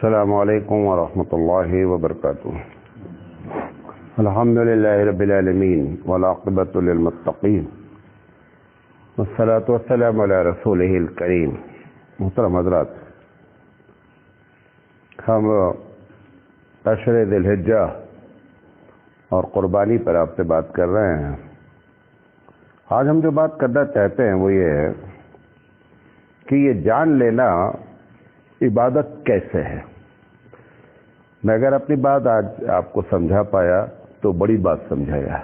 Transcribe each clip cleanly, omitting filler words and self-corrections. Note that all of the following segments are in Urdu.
السلام علیکم ورحمۃ اللہ وبرکاتہ. الحمد للہ رب العالمین والعاقبۃ للمتقین والصلاۃ والسلام علی رسولہ الکریم. محترم حضرات، ہم عشر ذی الحجہ اور قربانی پر آپ سے بات کر رہے ہیں. آج ہم جو بات کرنا چاہتے ہیں وہ یہ ہے کہ یہ جان لینا عبادت کیسے ہے. میں اگر اپنی بات آج آپ کو سمجھا پایا تو بڑی بات سمجھایا.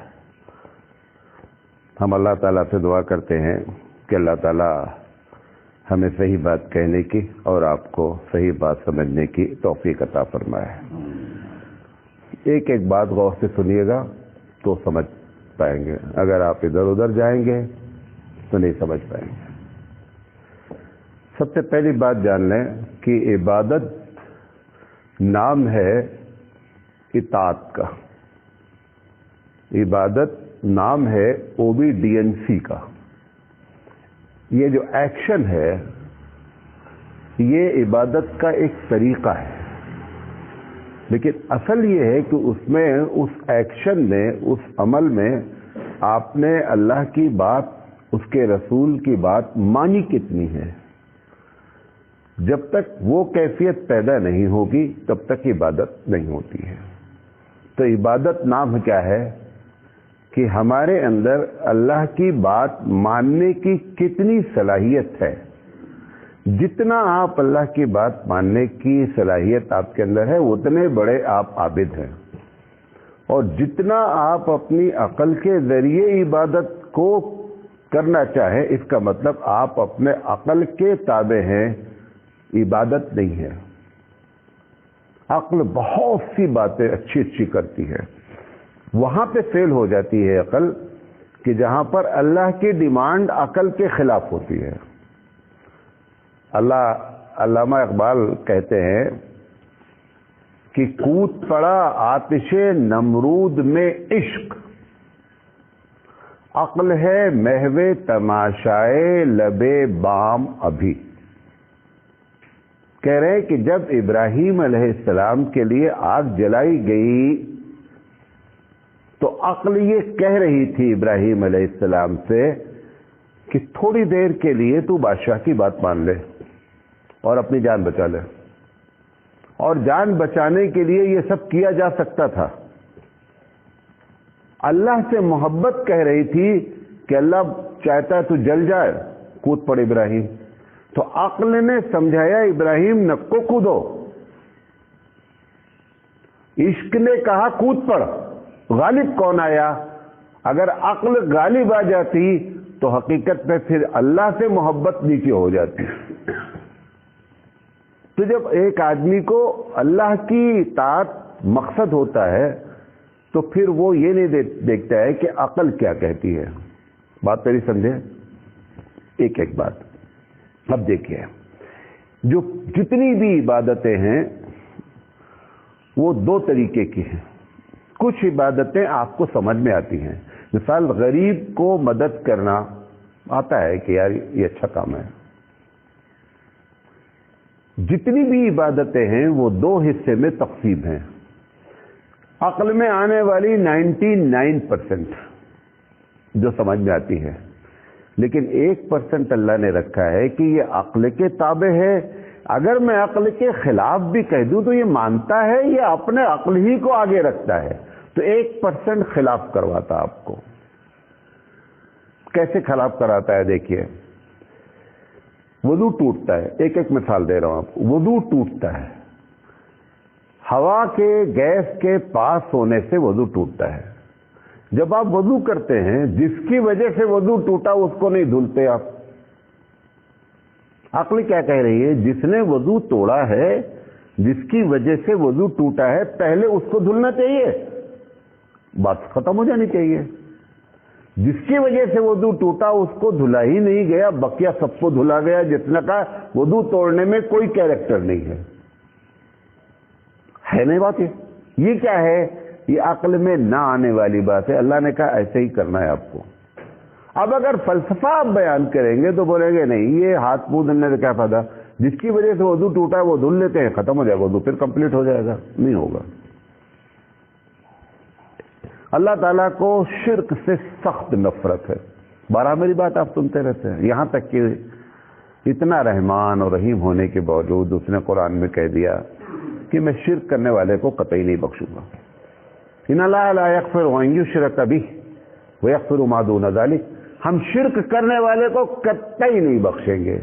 ہم اللہ تعالیٰ سے دعا کرتے ہیں کہ اللہ تعالیٰ ہمیں صحیح بات کہنے کی اور آپ کو صحیح بات سمجھنے کی توفیق عطا فرمائے. ایک ایک بات غور سے سنیے گا تو سمجھ پائیں گے، اگر آپ ادھر ادھر جائیں گے تو نہیں سمجھ پائیں گے. سب سے پہلی بات جان لیں کہ عبادت نام ہے اطاعت کا. عبادت نام ہے اوبیڈینسی کا. یہ جو ایکشن ہے یہ عبادت کا ایک طریقہ ہے، لیکن اصل یہ ہے کہ اس میں، اس ایکشن میں، اس عمل میں آپ نے اللہ کی بات، اس کے رسول کی بات مانی کتنی ہے. جب تک وہ کیفیت پیدا نہیں ہوگی تب تک عبادت نہیں ہوتی ہے. تو عبادت نام کیا ہے کہ ہمارے اندر اللہ کی بات ماننے کی کتنی صلاحیت ہے. جتنا آپ اللہ کی بات ماننے کی صلاحیت آپ کے اندر ہے اتنے بڑے آپ عابد ہیں. اور جتنا آپ اپنی عقل کے ذریعے عبادت کو کرنا چاہیں، اس کا مطلب آپ اپنے عقل کے تابع ہیں، عبادت نہیں ہے. عقل بہت سی باتیں اچھی اچھی کرتی ہے، وہاں پہ فیل ہو جاتی ہے عقل کہ جہاں پر اللہ کی ڈیمانڈ عقل کے خلاف ہوتی ہے. علامہ اقبال کہتے ہیں کہ کود پڑا آتش نمرود میں عشق، عقل ہے محو تماشائے لبے بام ابھی. کہہ رہے ہیں کہ جب ابراہیم علیہ السلام کے لیے آگ جلائی گئی تو عقل یہ کہہ رہی تھی ابراہیم علیہ السلام سے کہ تھوڑی دیر کے لیے تو بادشاہ کی بات مان لے اور اپنی جان بچا لے. اور جان بچانے کے لیے یہ سب کیا جا سکتا تھا. اللہ سے محبت کہہ رہی تھی کہ اللہ چاہتا ہے تو جل جائے، کود پڑ ابراہیم. تو عقل نے سمجھایا ابراہیم نکو کودو، عشق نے کہا کود پڑ. غالب کون آیا؟ اگر عقل غالب آ جاتی تو حقیقت میں پھر اللہ سے محبت نیچے ہو جاتی. تو جب ایک آدمی کو اللہ کی اطاعت مقصد ہوتا ہے تو پھر وہ یہ نہیں دیکھتا ہے کہ عقل کیا کہتی ہے. بات میری سمجھے؟ ایک ایک بات. اب دیکھیے، جو جتنی بھی عبادتیں ہیں وہ دو طریقے کی ہیں. کچھ عبادتیں آپ کو سمجھ میں آتی ہیں. مثال غریب کو مدد کرنا آتا ہے کہ یار یہ اچھا کام ہے. جتنی بھی عبادتیں ہیں وہ دو حصے میں تقسیم ہیں. عقل میں آنے والی 99% جو سمجھ میں آتی ہے، لیکن 1% اللہ نے رکھا ہے کہ یہ عقل کے تابع ہے. اگر میں عقل کے خلاف بھی کہہ دوں تو یہ مانتا ہے، یہ اپنے عقل ہی کو آگے رکھتا ہے. تو 1% خلاف کرواتا آپ کو. کیسے خلاف کراتا ہے؟ دیکھیے، وضو ٹوٹتا ہے. ایک ایک مثال دے رہا ہوں آپ کو. وضو ٹوٹتا ہے، ہوا کے گیس کے پاس ہونے سے وضو ٹوٹتا ہے. جب آپ وضو کرتے ہیں جس کی وجہ سے وضو ٹوٹا اس کو نہیں دھلتے آپ. عقل کیا کہہ رہی ہے؟ جس نے وضو توڑا ہے، جس کی وجہ سے وضو ٹوٹا ہے، پہلے اس کو دھلنا چاہیے، بات ختم ہو جانی چاہیے. جس کی وجہ سے وضو ٹوٹا اس کو دھلا ہی نہیں گیا، بقیہ سب کو دھلا گیا. جتنا کا وضو توڑنے میں کوئی کیریکٹر نہیں ہے نہیں بات. یہ کیا ہے؟ یہ عقل میں نہ آنے والی بات ہے. اللہ نے کہا ایسے ہی کرنا ہے آپ کو. اب اگر فلسفہ آپ بیان کریں گے تو بولیں گے نہیں، یہ ہاتھ منہ دھلنے سے کیا فائدہ، جس کی وجہ سے وضو ٹوٹا ہے وہ دھل لیتے ہیں, ختم ہو جائے گا وضو, پھر کمپلیٹ ہو جائے گا, نہیں ہوگا. اللہ تعالیٰ کو شرک سے سخت نفرت ہے. بارہ میری بات آپ سنتے رہتے ہیں, یہاں تک کہ اتنا رحمان اور رحیم ہونے کے باوجود اس نے قرآن میں کہہ دیا کہ میں شرک کرنے والے کو قطعی نہیں بخشوں گا. ان اللہ لا یغفر ان یشرک بہ ویغفر ما دون ذلک, ہم شرک کرنے والے کو قطعی نہیں بخشیں گے.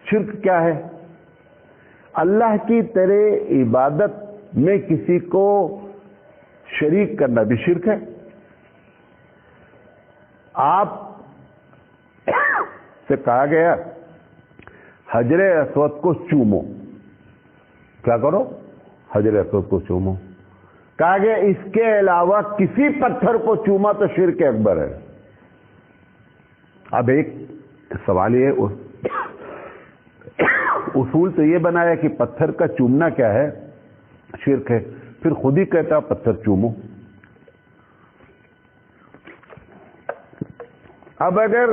شرک کیا ہے؟ اللہ کی طرح عبادت میں کسی کو شریک کرنا بھی شرک ہے. آپ سے کہا گیا حجر اسود کو چومو, کیا کرو؟ حجر اسود کو چومو. کہا گیا اس کے علاوہ کسی پتھر کو چوما تو شرک اکبر ہے. اب ایک سوال یہ, اصول تو یہ بنایا کہ پتھر کا چومنا کیا ہے, شرک ہے, پھر خود ہی کہتا پتھر چومو. اب اگر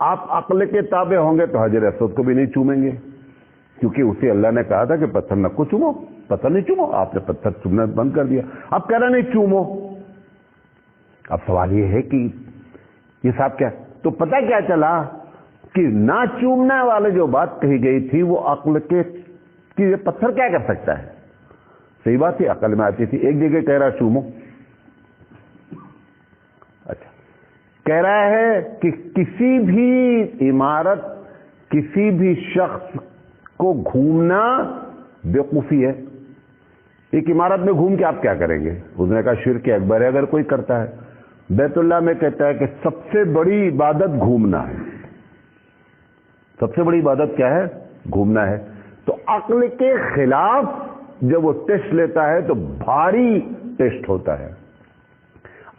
آپ عقل کے تابع ہوں گے تو حجر اسود کو بھی نہیں چومیں گے, کیونکہ اسے اللہ نے کہا تھا کہ پتھر نہ کو چومو, پتھر نہیں چومو, آپ نے پتھر چومنا بند کر دیا. اب کہہ رہا نہیں چومو. اب سوال یہ ہے کہ یہ صاحب کیا, تو پتہ کیا چلا کہ نہ چومنے والے جو بات کہی گئی تھی وہ عقل کے کہ یہ پتھر کیا کر سکتا ہے, صحیح بات تھی, عقل میں آتی تھی. ایک جگہ کہہ رہا چومو, اچھا کہہ رہا ہے کہ کسی بھی عمارت, کسی بھی شخص کو گھومنا بیوقوفی ہے. ایک عمارت میں گھوم کے آپ کیا کریں گے؟ اس نے کہا شرک اکبر ہے اگر کوئی کرتا ہے. بیت اللہ میں کہتا ہے کہ سب سے بڑی عبادت گھومنا ہے. سب سے بڑی عبادت کیا ہے؟ گھومنا ہے. تو عقل کے خلاف جب وہ ٹیسٹ لیتا ہے تو بھاری ٹیسٹ ہوتا ہے.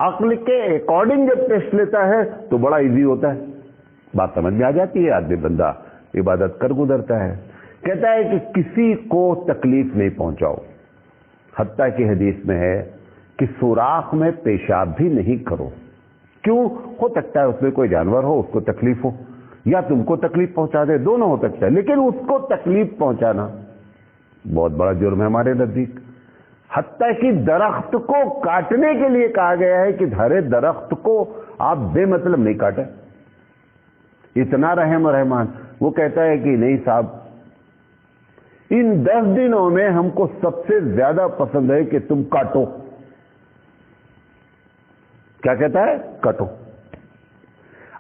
عقل کے اکارڈنگ جب ٹیسٹ لیتا ہے تو بڑا ایزی ہوتا ہے, بات سمجھ میں آ جاتی ہے, آدمی بندہ عبادت کر گزرتا ہے. کہتا ہے کہ کسی کو تکلیف نہیں پہنچاؤ, حتیٰ کہ حدیث میں ہے کہ سوراخ میں پیشاب بھی نہیں کرو. کیوں؟ ہو سکتا ہے اس میں کوئی جانور ہو, اس کو تکلیف ہو, یا تم کو تکلیف پہنچا دے, دونوں ہو سکتا ہے. لیکن اس کو تکلیف پہنچانا بہت بڑا جرم ہے ہمارے نزدیک. حتیٰ کہ درخت کو کاٹنے کے لیے کہا گیا ہے کہ ہر درخت کو آپ بے مطلب نہیں کاٹیں. اتنا رحم و رحمان. وہ کہتا ہے کہ نہیں صاحب, ان 10 دنوں میں ہم کو سب سے زیادہ پسند ہے کہ تم کاٹو. کیا کہتا ہے؟ کاٹو.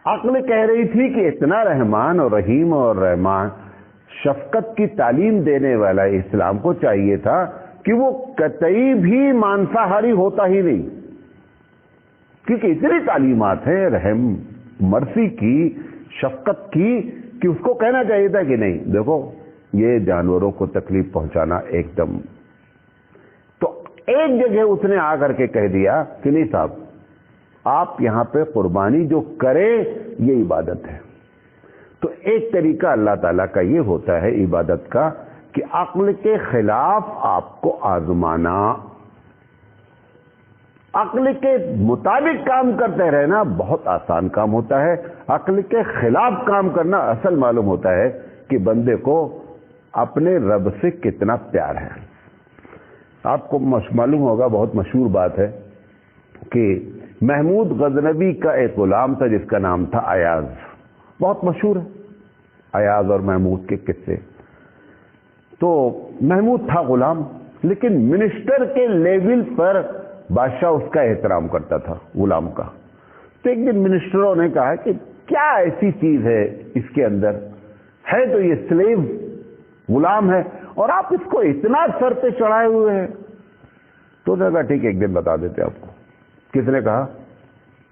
عقل کہہ رہی تھی کہ اتنا رحمان اور رحیم اور رحمان شفقت کی تعلیم دینے والا اسلام کو چاہیے تھا کہ وہ قطعی بھی مانساہاری ہوتا ہی نہیں, کیونکہ اتنی تعلیمات ہیں رحم مرسی کی, شفقت کی, کہ اس کو کہنا چاہیے تھا کہ نہیں دیکھو یہ جانوروں کو تکلیف پہنچانا ایک دم. تو ایک جگہ اس نے آ کر کے کہہ دیا کہ نہیں صاحب آپ یہاں پہ قربانی جو کریں یہ عبادت ہے. تو ایک طریقہ اللہ تعالیٰ کا یہ ہوتا ہے عبادت کا کہ عقل کے خلاف آپ کو آزمانا. عقل کے مطابق کام کرتے رہنا بہت آسان کام ہوتا ہے, عقل کے خلاف کام کرنا اصل معلوم ہوتا ہے کہ بندے کو اپنے رب سے کتنا پیار ہے. آپ کو معلوم ہوگا, بہت مشہور بات ہے کہ محمود غزنوی کا ایک غلام تھا جس کا نام تھا ایاز. بہت مشہور ہے ایاز اور محمود کے قصے. تو محمود تھا غلام, لیکن منسٹر کے لیول پر بادشاہ اس کا احترام کرتا تھا غلام کا. تو ایک دن منسٹروں نے کہا کہ کیا ایسی چیز ہے اس کے اندر, ہے تو یہ سلیو غلام ہے اور آپ اس کو اتنا سر پہ چڑھائے ہوئے ہیں. تو نے کہا ٹھیک ہے ایک دن بتا دیتے آپ کو. کس نے کہا؟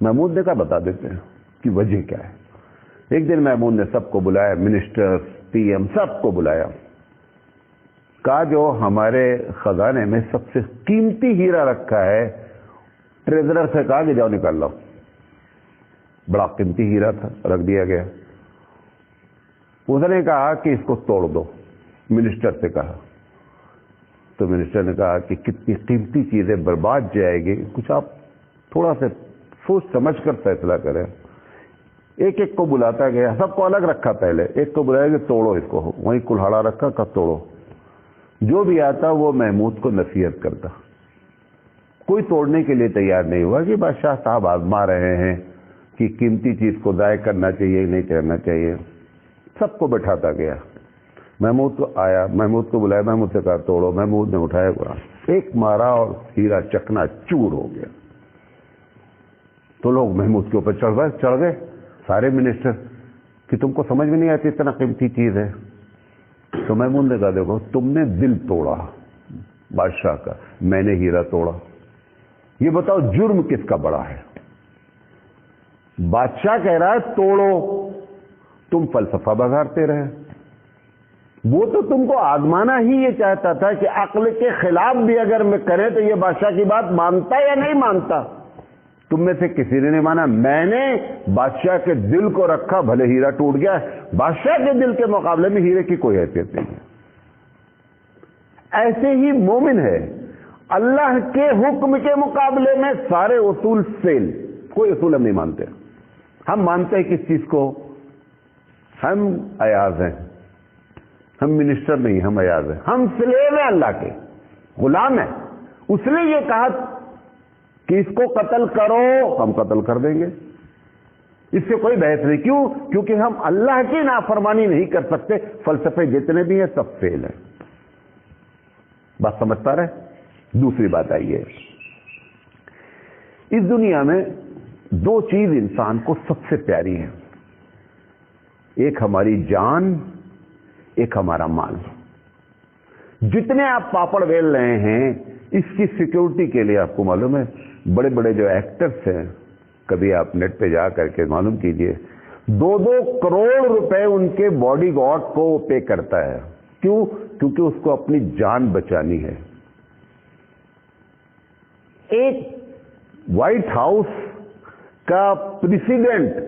محمود نے کہا بتا دیتے ہیں کہ وجہ کیا ہے. ایک دن محمود نے سب کو بلایا, منسٹر, پی ایم, سب کو بلایا. کہا جو ہمارے خزانے میں سب سے قیمتی ہیرا رکھا ہے, ٹریزرر سے کہا کہ جاؤ نکال لاؤ. بڑا قیمتی ہیرا تھا, رکھ دیا گیا. اس نے کہا کہ اس کو توڑ دو, منسٹر سے کہا. تو منسٹر نے کہا کہ کتنی قیمتی چیزیں برباد جائے گی, کچھ آپ تھوڑا سا سوچ سمجھ کر فیصلہ کریں. ایک ایک کو بلاتا گیا, سب کو الگ رکھا پہلے, ایک کو بلایا کہ توڑو اس کو, وہیں کلہاڑا رکھا کہ توڑو. جو بھی آتا وہ محمود کو نصیحت کرتا, کوئی توڑنے کے لیے تیار نہیں ہوا کہ بادشاہ صاحب آزما رہے ہیں کہ قیمتی چیز کو ضائع کرنا چاہیے نہیں کرنا چاہیے. سب کو بٹھاتا گیا. محمود کو آیا, محمود کو بلایا, محمود سے کہا توڑو. محمود نے اٹھایا قرآن ایک مارا اور ہیرا چکنا چور ہو گیا. تو لوگ محمود کے اوپر چڑھ گئے سارے منسٹر کہ تم کو سمجھ میں نہیں آتی اتنا قیمتی چیز ہے. تو محمود نے کہا دیکھو تم نے دل توڑا بادشاہ کا, میں نے ہیرا توڑا, یہ بتاؤ جرم کس کا بڑا ہے؟ بادشاہ کہہ رہا ہے توڑو, تم فلسفہ بگاڑتے رہے. وہ تو تم کو آزمانا ہی یہ چاہتا تھا کہ عقل کے خلاف بھی اگر میں کرے تو یہ بادشاہ کی بات مانتا یا نہیں مانتا. تم میں سے کسی نے نہیں مانا, میں نے بادشاہ کے دل کو رکھا, بھلے ہیرا ٹوٹ گیا, بادشاہ کے دل کے مقابلے میں ہیرے کی کوئی حیثیت نہیں ہے. ایسے ہی مومن ہے, اللہ کے حکم کے مقابلے میں سارے اصول فیل, کوئی اصول ہم نہیں مانتے. ہم مانتے ہیں کس چیز کو؟ ہم ایاز ہیں, ہم منسٹر نہیں, ہم ایاز ہیں, ہم سلیو ہیں, اللہ کے غلام ہیں. اس نے یہ کہا کہ اس کو قتل کرو, ہم قتل کر دیں گے, اس سے کوئی بحث نہیں. کیوں؟ کیونکہ ہم اللہ کی نافرمانی نہیں کر سکتے. فلسفے جتنے بھی ہیں سب فیل ہیں. بات سمجھتا رہے. دوسری بات آئی ہے, اس دنیا میں دو چیز انسان کو سب سے پیاری ہیں, ایک ہماری جان, ایک ہمارا مال. جتنے آپ پاپڑ بیل رہے ہیں اس کی سیکیورٹی کے لیے آپ کو معلوم ہے بڑے بڑے جو ایکٹرز ہیں, کبھی آپ نیٹ پہ جا کر کے معلوم کیجئے, 2-2 کروڑ روپے ان کے باڈی گارڈ کو پے کرتا ہے. کیوں؟ کیونکہ اس کو اپنی جان بچانی ہے. ایک وائٹ ہاؤس کا پریزیڈنٹ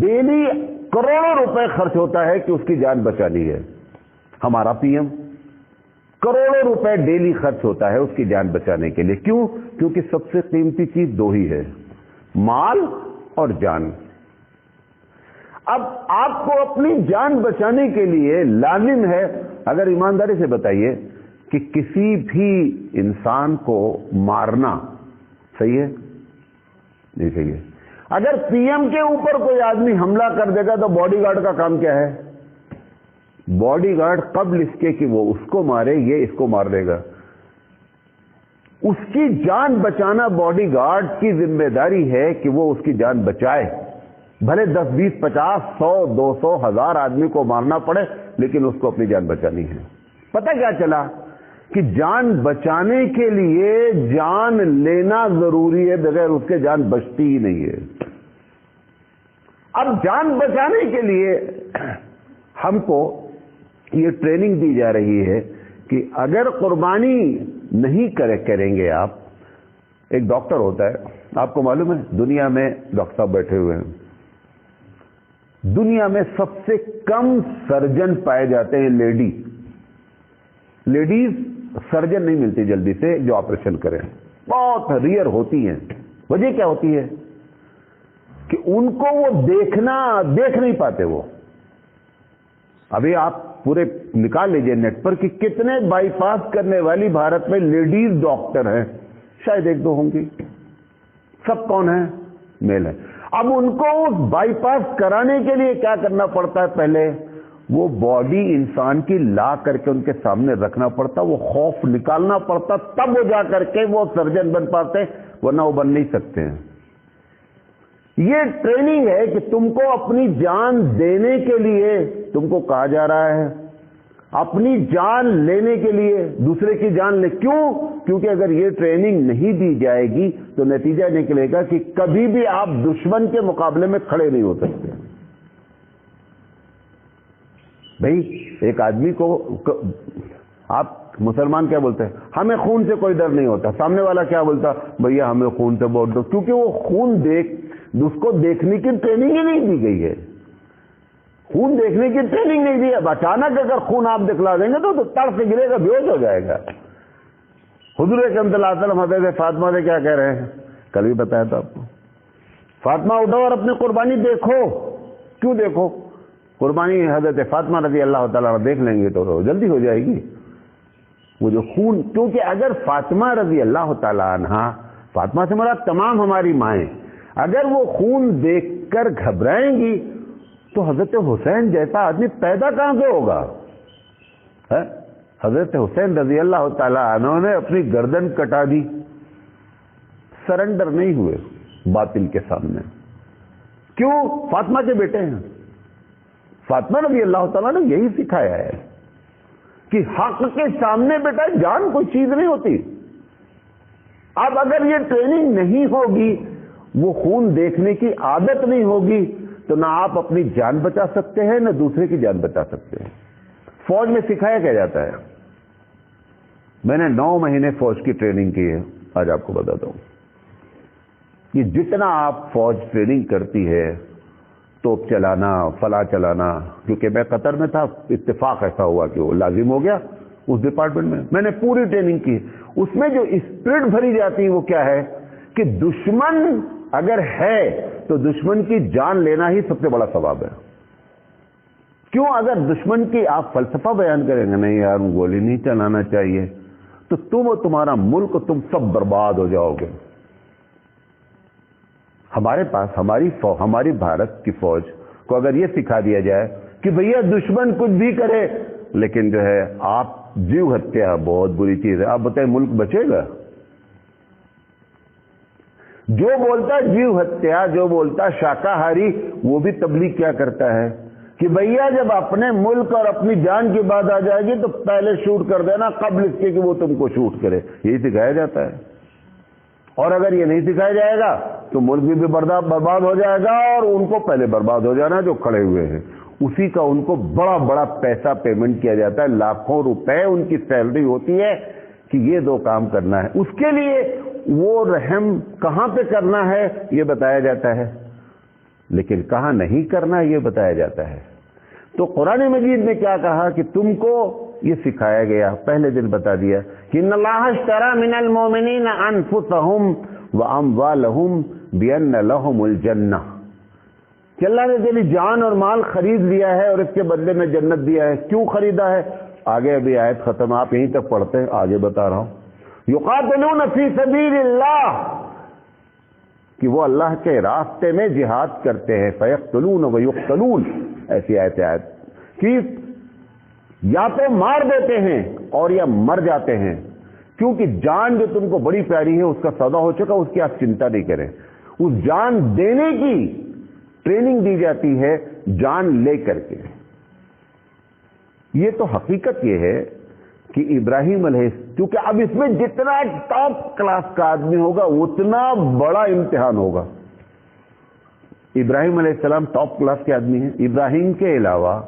ڈیلی کروڑوں روپے خرچ ہوتا ہے کہ اس کی جان بچانی ہے. ہمارا پی ایم کروڑوں روپے ڈیلی خرچ ہوتا ہے اس کی جان بچانے کے لیے. کیوں؟ کیونکہ سب سے قیمتی چیز دو ہی ہے, مال اور جان. اب آپ کو اپنی جان بچانے کے لیے لازم ہے, اگر ایمانداری سے بتائیے کہ کسی بھی انسان کو مارنا صحیح ہے؟ نہیں صحیح ہے. اگر پی ایم کے اوپر کوئی آدمی حملہ کر دے گا تو باڈی گارڈ کا کام کیا ہے؟ باڈی گارڈ قبل اس کے کہ وہ اس کو مارے, یہ اس کو مار دے گا. اس کی جان بچانا باڈی گارڈ کی ذمہ داری ہے کہ وہ اس کی جان بچائے. بھلے 10, 20, 50, 100, 200, 1000 آدمی کو مارنا پڑے, لیکن اس کو اپنی جان بچانی ہے. پتہ کیا چلا کہ جان بچانے کے لیے جان لینا ضروری ہے, بغیر اس کے جان بچتی ہی نہیں ہے. اب جان بچانے کے لیے ہم کو یہ ٹریننگ دی جا رہی ہے کہ اگر قربانی نہیں کریں گے آپ. ایک ڈاکٹر ہوتا ہے, آپ کو معلوم ہے دنیا میں ڈاکٹر صاحب بیٹھے ہوئے ہیں, دنیا میں سب سے کم سرجن پائے جاتے ہیں لیڈیز سرجن نہیں ملتی جلدی سے جو آپریشن کریں, بہت ریئر ہوتی ہیں. وجہ کیا ہوتی ہے کہ ان کو وہ دیکھ نہیں پاتے. وہ ابھی آپ پورے نکال لیجئے نیٹ پر کہ کتنے بائی پاس کرنے والی بھارت میں لیڈیز ڈاکٹر ہیں, شاید 1-2 ہوں گی. سب کون ہیں؟ میل ہیں. اب ان کو بائی پاس کرانے کے لیے کیا کرنا پڑتا ہے؟ پہلے وہ باڈی انسان کی لا کر کے ان کے سامنے رکھنا پڑتا, وہ خوف نکالنا پڑتا, تب وہ جا کر کے وہ سرجن بن پاتے, ورنہ وہ بن نہیں سکتے ہیں. یہ ٹریننگ ہے کہ تم کو اپنی جان دینے کے لیے تم کو کہا جا رہا ہے, اپنی جان لینے کے لیے دوسرے کی جان لے. کیوں؟ کیونکہ اگر یہ ٹریننگ نہیں دی جائے گی تو نتیجہ نکلے گا کہ کبھی بھی آپ دشمن کے مقابلے میں کھڑے نہیں ہو سکتے. بھائی ایک آدمی کو آپ مسلمان کیا بولتے ہیں؟ ہمیں خون سے کوئی ڈر نہیں ہوتا. سامنے والا کیا بولتا؟ بھیا ہمیں خون سے بہت ڈر, کیونکہ وہ خون اس کو دیکھنے کی ٹریننگ ہی نہیں دی گئی ہے. خون دیکھنے کی ٹریننگ نہیں دی ہے. اچانک اگر خون آپ دکھلا دیں گے تو تڑ سے گرے گا, بے ہوش ہو جائے گا. حضور اکرم صلی اللہ علیہ وسلم حضرت فاطمہ سے کیا کہہ رہے ہیں؟ کل بھی بتایا تھا آپ کو, فاطمہ اٹھو اور اپنی قربانی دیکھو. کیوں دیکھو؟ قربانی حضرت فاطمہ رضی اللہ تعالیٰ دیکھ لیں گے تو جلدی ہو جائے گی. وہ جو خون، کیونکہ اگر فاطمہ رضی اللہ تعالیٰ عنہ، فاطمہ سے مراد تمام ہماری مائیں، اگر وہ خون دیکھ کر گھبرائیں گی تو حضرت حسین جیسا آدمی پیدا کہاں سے ہوگا؟ حضرت حسین رضی اللہ تعالیٰ عنہ نے اپنی گردن کٹا دی، سرنڈر نہیں ہوئے باطل کے سامنے. کیوں؟ فاطمہ کے بیٹے ہیں. فاطمہ رضی اللہ تعالیٰ نے یہی سکھایا ہے کہ حق کے سامنے بیٹا جان کوئی چیز نہیں ہوتی. اب اگر یہ ٹریننگ نہیں ہوگی، وہ خون دیکھنے کی عادت نہیں ہوگی، تو نہ آپ اپنی جان بچا سکتے ہیں نہ دوسرے کی جان بچا سکتے ہیں. فوج میں سکھایا کیا جاتا ہے؟ میں نے 9 مہینے فوج کی ٹریننگ کی ہے. آج آپ کو بتاتا ہوں کہ جتنا آپ فوج ٹریننگ کرتی ہے، توپ چلانا، فلا چلانا، کیونکہ میں قطر میں تھا، اتفاق ایسا ہوا کہ وہ لازم ہو گیا اس ڈپارٹمنٹ میں نے پوری ٹریننگ کی. اس میں جو اسپرٹ بھری جاتی ہے وہ کیا ہے کہ دشمن اگر ہے تو دشمن کی جان لینا ہی سب سے بڑا ثواب ہے. کیوں؟ اگر دشمن کی آپ فلسفہ بیان کریں گے، نہیں یار گولی نہیں چلانا چاہیے، تو تم اور تمہارا ملک، تم سب برباد ہو جاؤ گے. ہمارے پاس ہماری بھارت کی فوج کو اگر یہ سکھا دیا جائے کہ بھیا دشمن کچھ بھی کرے لیکن جو ہے آپ جیو ہتیا بہت بری چیز ہے، آپ بتائیں ملک بچے گا؟ جو بولتا جیو ہتیا، جو بولتا شاکاہاری، وہ بھی تبلیغ کیا کرتا ہے کہ بھیا جب اپنے ملک اور اپنی جان کی بات آ جائے گی تو پہلے شوٹ کر دینا قبل اس کے کہ وہ تم کو شوٹ کرے. یہی سکھایا جاتا ہے. اور اگر یہ نہیں سکھایا جائے گا تو ملک بھی برباد ہو جائے گا، اور ان کو پہلے برباد ہو جانا جو کھڑے ہوئے ہیں. اسی کا ان کو بڑا بڑا پیسہ پیمنٹ کیا جاتا ہے، لاکھوں روپے ان کی سیلری ہوتی ہے کہ یہ 2 کام کرنا ہے. اس کے لیے وہ رحم کہاں پہ کرنا ہے یہ بتایا جاتا ہے، لیکن کہاں نہیں کرنا یہ بتایا جاتا ہے. تو قرآن مجید نے کیا کہا کہ تم کو یہ سکھایا گیا، پہلے دن بتا دیا کہ ان اللہ اشترى من المؤمنین انفسهم واموالهم بان لهم الجنہ، کہ اللہ نے تیری جان اور مال خرید لیا ہے اور اس کے بدلے میں جنت دیا ہے. کیوں خریدا ہے؟ آگے ابھی آیت ختم، آپ یہیں تک پڑھتے ہیں، آگے بتا رہا ہوں. یقاتلون فی سبیل اللہ، کہ وہ اللہ کے راستے میں جہاد کرتے ہیں. فیقتلون ویقتلون، ایسی آیت کہ یا تو مار دیتے ہیں اور یا مر جاتے ہیں. کیونکہ جان جو تم کو بڑی پیاری ہے اس کا سودا ہو چکا، اس کی آپ چنتا نہیں کریں. اس جان دینے کی ٹریننگ دی جاتی ہے جان لے کر کے. یہ تو حقیقت یہ ہے کہ ابراہیم علیہ، کیونکہ اب اس میں جتنا ٹاپ کلاس کا آدمی ہوگا اتنا بڑا امتحان ہوگا. ابراہیم علیہ السلام ٹاپ کلاس کے آدمی ہیں. ابراہیم کے علاوہ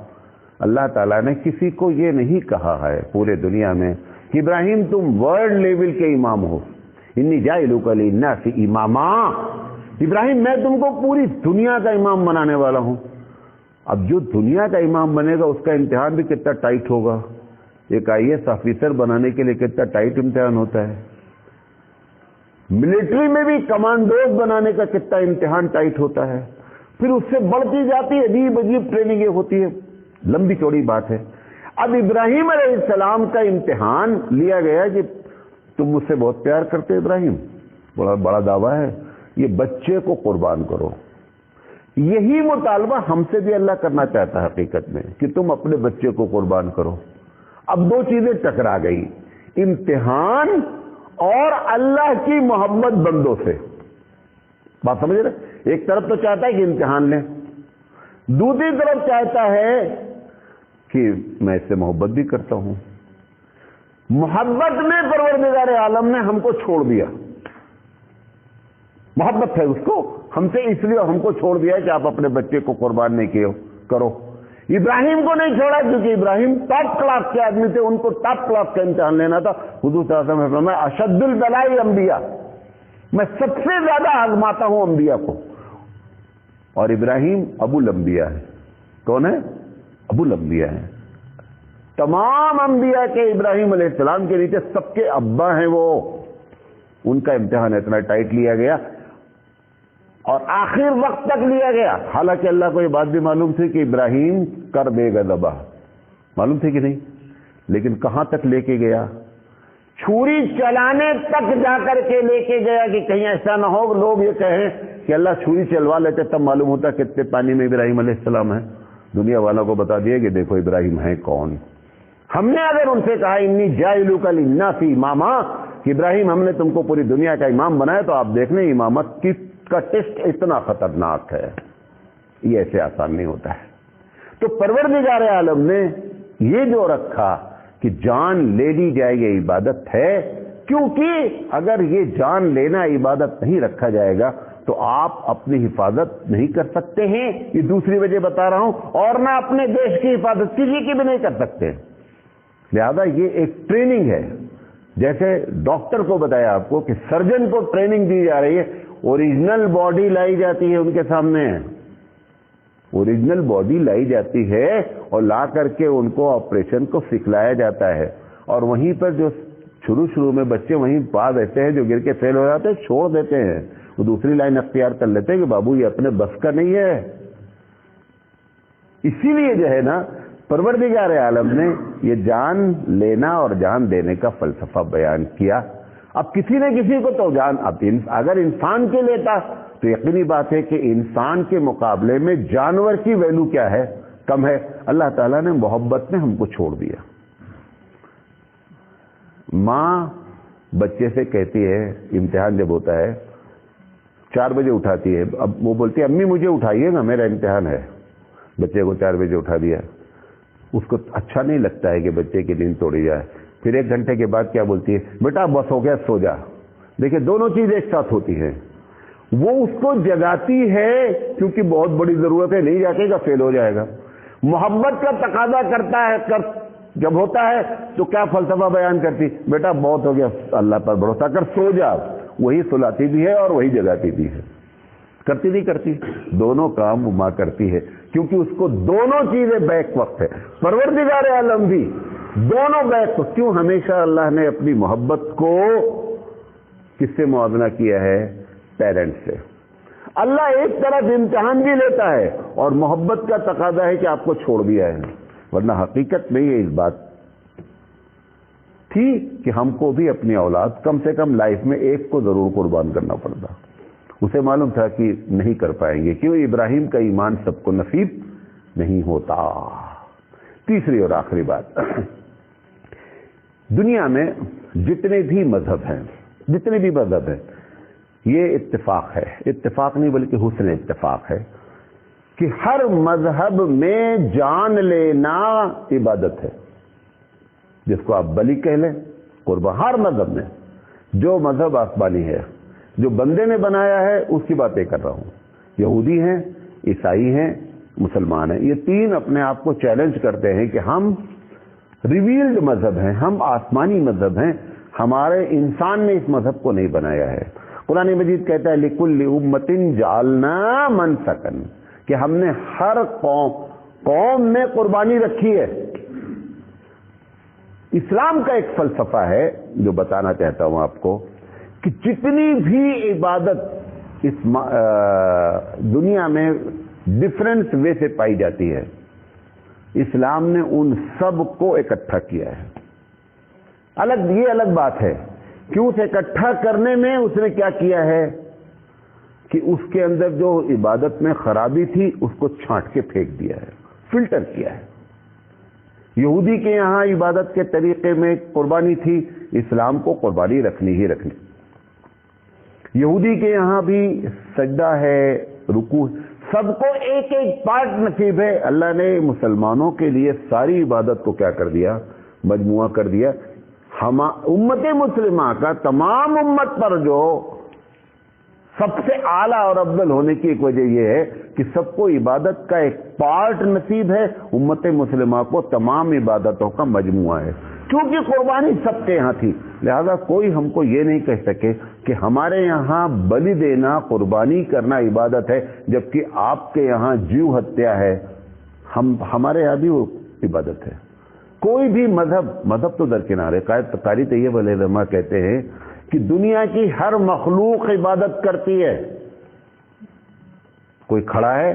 اللہ تعالیٰ نے کسی کو یہ نہیں کہا ہے پورے دنیا میں کہ ابراہیم تم ورلڈ لیول کے امام ہو. انی جاعلک للناس اماما، ابراہیم میں تم کو پوری دنیا کا امام بنانے والا ہوں. اب جو دنیا کا امام بنے گا اس کا امتحان بھی کتنا ٹائٹ ہوگا. ایک IAS آفیسر بنانے کے لیے کتنا ٹائٹ امتحان ہوتا ہے. ملٹری میں بھی کمانڈوز بنانے کا کتنا امتحان ٹائٹ ہوتا ہے. پھر اس سے بڑھتی جاتی ہے، عجیب عجیب ٹریننگیں ہوتی ہے، لمبی چوڑی بات ہے. اب ابراہیم علیہ السلام کا امتحان لیا گیا کہ تم مجھ سے بہت پیار کرتے ابراہیم، بڑا بڑا دعویٰ ہے، یہ بچے کو قربان کرو. یہی مطالبہ ہم سے بھی اللہ کرنا چاہتا ہے حقیقت میں کہ تم اپنے بچے کو قربان کرو. اب 2 چیزیں ٹکرا گئی، امتحان اور اللہ کی محبت بندوں سے. بات سمجھ رہے؟ ایک طرف تو چاہتا ہے کہ امتحان لیں، دوسری طرف چاہتا ہے کہ میں اس سے محبت بھی کرتا ہوں. محبت میں پروردگار عالم نے ہم کو چھوڑ دیا، محبت ہے اس کو ہم سے، اس لیے ہم کو چھوڑ دیا کہ آپ اپنے بچے کو قربان نہیں کرو. ابراہیم کو نہیں چھوڑا کیونکہ ابراہیم ٹاپ کلاس کے آدمی تھے، ان کو ٹاپ کلاس کا امتحان لینا تھا. حضور صلی اللہ علیہ وسلم میں اشد البلاء انبیاء، میں سب سے زیادہ آزماتا ہوں انبیاء کو. اور ابراہیم ابو الانبیاء ہے. کون ہے؟ ابو الانبیاء ہے. تمام انبیاء کے ابراہیم علیہ السلام کے نیچے سب کے ابا ہیں وہ. ان کا امتحان اتنا ٹائٹ لیا گیا. اور آخر وقت تک لیا گیا. حالانکہ اللہ کو یہ بات بھی معلوم تھی کہ ابراہیم کر دے گا ذبح، معلوم تھی کہ نہیں، لیکن کہاں تک لے کے گیا؟ چھری چلانے تک جا کر کے لے کے گیا کہ کہیں ایسا نہ ہو لوگ یہ کہیں کہ اللہ چھری چلوا لیتے تب معلوم ہوتا کتنے پانی میں ابراہیم علیہ السلام ہے. دنیا والوں کو بتا دیا کہ دیکھو ابراہیم ہے کون. ہم نے اگر ان سے کہا انی جاعلک للناس اماما، کہ ابراہیم ہم نے تم کو پوری دنیا کا امام بنایا، تو آپ دیکھ لیں امامت کا ٹیسٹ اتنا خطرناک ہے، یہ ایسے آسان نہیں ہوتا ہے. تو پروردگار عالم نے یہ جو رکھا کہ جان لے لی جائے یہ عبادت ہے، کیونکہ اگر یہ جان لینا عبادت نہیں رکھا جائے گا تو آپ اپنی حفاظت نہیں کر سکتے ہیں. یہ دوسری وجہ بتا رہا ہوں. اور نہ اپنے دیش کی حفاظت کسی کی بھی نہیں کر سکتے. لہذا یہ ایک ٹریننگ ہے. جیسے ڈاکٹر کو بتایا آپ کو کہ سرجن کو ٹریننگ دی جا رہی ہے، اوریجنل باڈی لائی جاتی ہے ان کے سامنے، اوریجنل باڈی لائی جاتی ہے اور لا کر کے ان کو آپریشن کو سکھلایا جاتا ہے. اور وہیں پر جو شروع میں بچے وہیں پاس رہتے ہیں، جو گر کے فیل ہو جاتے ہیں چھوڑ دیتے ہیں، وہ دوسری لائن اختیار کر لیتے ہیں کہ بابو یہ اپنے بس کا نہیں ہے. اسی لیے جو ہے نا پروردگار عالم نے یہ جان لینا اور جان دینے کا فلسفہ بیان کیا. اب کسی نہ کسی کو تو جان، اب اگر انسان کے لیتا تو یقینی بات ہے کہ انسان کے مقابلے میں جانور کی ویلو کیا ہے؟ کم ہے. اللہ تعالیٰ نے محبت میں ہم کو چھوڑ دیا. ماں بچے سے کہتی ہے، امتحان جب ہوتا ہے 4 بجے اٹھاتی ہے، اب وہ بولتی ہے امی مجھے اٹھائیے گا میرا امتحان ہے. بچے کو 4 بجے اٹھا دیا. اس کو اچھا نہیں لگتا ہے کہ بچے کی نیند توڑی جائے. پھر 1 گھنٹے کے بعد کیا بولتی ہے؟ بیٹا بس ہو گیا سو جا. دیکھیں دونوں چیزیں ایک ساتھ ہوتی ہیں. وہ اس کو جگاتی ہے کیونکہ بہت بڑی ضرورت ہے، نہیں جاگے گا فیل ہو جائے گا. محبت کا تقاضا کرتا ہے جب ہوتا ہے تو کیا فلسفہ بیان کرتی؟ بیٹا بہت ہو گیا، اللہ پر بھروسہ کر سو جا. وہی سلاتی بھی ہے اور وہی جگاتی بھی ہے. کرتی نہیں کرتی؟ دونوں کام ماں کرتی ہے کیونکہ اس کو دونوں چیزیں بیک وقت ہے. پروردگار عالم بھی دونوں بیک وقت. کیوں ہمیشہ اللہ نے اپنی محبت کو کس سے موازنہ کیا ہے؟ پیرنٹ سے. اللہ ایک طرف امتحان بھی لیتا ہے اور محبت کا تقاضا ہے کہ آپ کو چھوڑ دیا ہے. ورنہ حقیقت میں یہ اس بات تھی کہ ہم کو بھی اپنی اولاد کم سے کم لائف میں ایک کو ضرور قربان کرنا پڑتا. اسے معلوم تھا کہ نہیں کر پائیں گے، کیوں؟ ابراہیم کا ایمان سب کو نصیب نہیں ہوتا. تیسری اور آخری بات، دنیا میں جتنے بھی مذہب ہیں یہ اتفاق ہے، اتفاق نہیں بلکہ حسن اتفاق ہے کہ ہر مذہب میں جان لینا عبادت ہے. جس کو آپ بلی کہہ لیں، قربان، ہر مذہب میں. جو مذہب آسمانی ہے، جو بندے نے بنایا ہے، اس کی باتیں کر رہا ہوں. یہودی ہیں، عیسائی ہیں، مسلمان ہیں، یہ 3 اپنے آپ کو چیلنج کرتے ہیں کہ ہم ریویلڈ مذہب ہیں، ہم آسمانی مذہب ہیں، ہمارے انسان نے اس مذہب کو نہیں بنایا ہے. قرآن مجید کہتا ہے لِكُلِّ أُمَّةٍ جَعَلْنَا مَنْسَكًا، کہ ہم نے ہر قوم میں قربانی رکھی ہے. اسلام کا ایک فلسفہ ہے جو بتانا چاہتا ہوں آپ کو کہ جتنی بھی عبادت اس دنیا میں ڈفرنس وے سے پائی جاتی ہے، اسلام نے ان سب کو اکٹھا کیا ہے. یہ الگ بات ہے کہ اس اکٹھا کرنے میں اس نے کیا کیا ہے کہ اس کے اندر جو عبادت میں خرابی تھی اس کو چھانٹ کے پھینک دیا ہے، فلٹر کیا ہے. یہودی کے یہاں عبادت کے طریقے میں قربانی تھی، اسلام کو قربانی رکھنی ہی رکھنی. یہودی کے یہاں بھی سجدہ ہے، رکوع، سب کو ایک ایک پارٹ نصیب ہے. اللہ نے مسلمانوں کے لیے ساری عبادت کو کیا کر دیا؟ مجموعہ کر دیا. امت مسلمہ کا تمام امت پر جو سب سے اعلیٰ اور افضل ہونے کی ایک وجہ یہ ہے کہ سب کو عبادت کا ایک پارٹ نصیب ہے. امت مسلمہ کو تمام عبادتوں کا مجموعہ ہے. کیونکہ قربانی سب کے یہاں تھی، لہذا کوئی ہم کو یہ نہیں کہہ سکے کہ ہمارے یہاں بلی دینا، قربانی کرنا عبادت ہے جبکہ آپ کے یہاں جیو ہتیا ہے. ہمارے یہاں بھی وہ عبادت ہے. کوئی بھی مذہب تو درکنارے. قاری طیب علیہ الرحمہ کہتے ہیں کہ دنیا کی ہر مخلوق عبادت کرتی ہے کوئی کھڑا ہے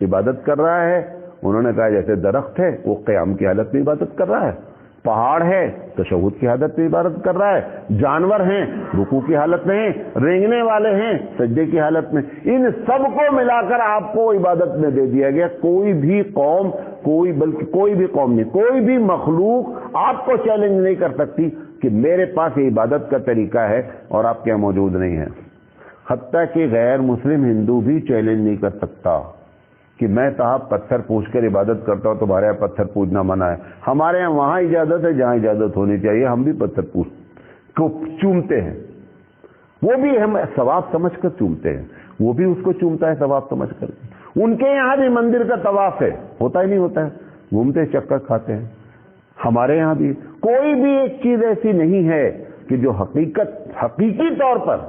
عبادت کر رہا ہے، انہوں نے کہا جیسے درخت ہے وہ قیام کی حالت میں عبادت کر رہا ہے، پہاڑ ہے تشہد کی حالت میں عبادت کر رہا ہے، جانور ہیں رکوع کی حالت میں ہیں، رینگنے والے ہیں سجدے کی حالت میں، ان سب کو ملا کر آپ کو عبادت میں دے دیا گیا۔ کوئی بھی قوم، بلکہ کوئی بھی قوم نہیں، کوئی بھی مخلوق آپ کو چیلنج نہیں کر سکتی کہ میرے پاس یہ عبادت کا طریقہ ہے اور آپ کے یہاں موجود نہیں ہے۔ حتیٰ کہ غیر مسلم ہندو بھی چیلنج نہیں کر سکتا کہ میں صاحب پتھر پوچھ کر عبادت کرتا ہوں، تمہارے یہاں پتھر پوجنا منع ہے، ہمارے یہاں وہاں اجازت ہے جہاں اجازت ہونی چاہیے، ہم بھی پتھر کو چومتے ہیں، وہ بھی ہم ثواب سمجھ کر چومتے ہیں، وہ بھی اس کو چومتا ہے ثواب سمجھ کر۔ ان کے یہاں بھی مندر کا طواف ہے، ہوتا ہی نہیں ہوتا ہے، گھومتے چکر کھاتے ہیں۔ ہمارے یہاں بھی کوئی بھی ایک چیز ایسی نہیں ہے کہ جو حقیقی طور پر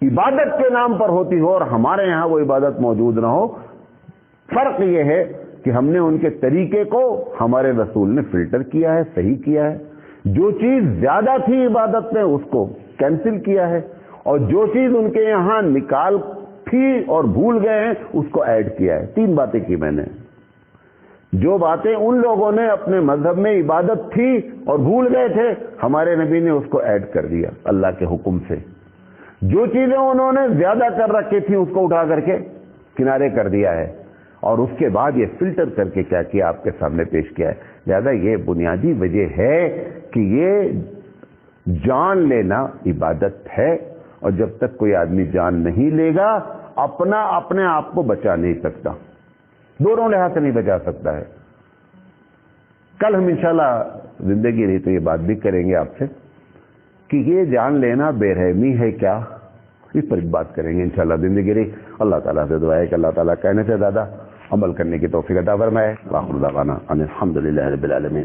عبادت کے نام پر ہوتی ہو اور ہمارے یہاں وہ عبادت موجود نہ ہو۔ فرق یہ ہے کہ ہم نے ان کے طریقے کو ہمارے رسول نے فلٹر کیا ہے، صحیح کیا ہے، جو چیز زیادہ تھی عبادت میں اس کو کینسل کیا ہے، اور جو چیز ان کے یہاں نکال تھی اور بھول گئے ہیں اس کو ایڈ کیا ہے۔ 3 باتیں کی میں نے۔ جو باتیں ان لوگوں نے اپنے مذہب میں عبادت تھی اور بھول گئے تھے، ہمارے نبی نے اس کو ایڈ کر دیا اللہ کے حکم سے۔ جو چیزیں انہوں نے زیادہ کر رکھی تھیں اس کو اٹھا کر کے کنارے کر دیا ہے، اور اس کے بعد یہ فلٹر کر کے کیا کیا آپ کے سامنے پیش کیا ہے۔ لہذا یہ بنیادی وجہ ہے کہ یہ جان لینا عبادت ہے، اور جب تک کوئی آدمی جان نہیں لے گا اپنے آپ کو بچا نہیں سکتا، دونوں لحاظ سے نہیں بچا سکتا ہے۔ کل ہم انشاءاللہ زندگی رہی تو یہ بات بھی کریں گے آپ سے کہ یہ جان لینا بے رحمی ہے کیا، اس پر ایک بات کریں گے انشاءاللہ زندگی رہی۔ اللہ تعالیٰ سے دعا ہے کہ اللہ تعالیٰ کہنے سے زیادہ عمل کرنے کی توفیق عطا فرمائے۔ وآخر دعوانا ان الحمد للہ رب العالمین۔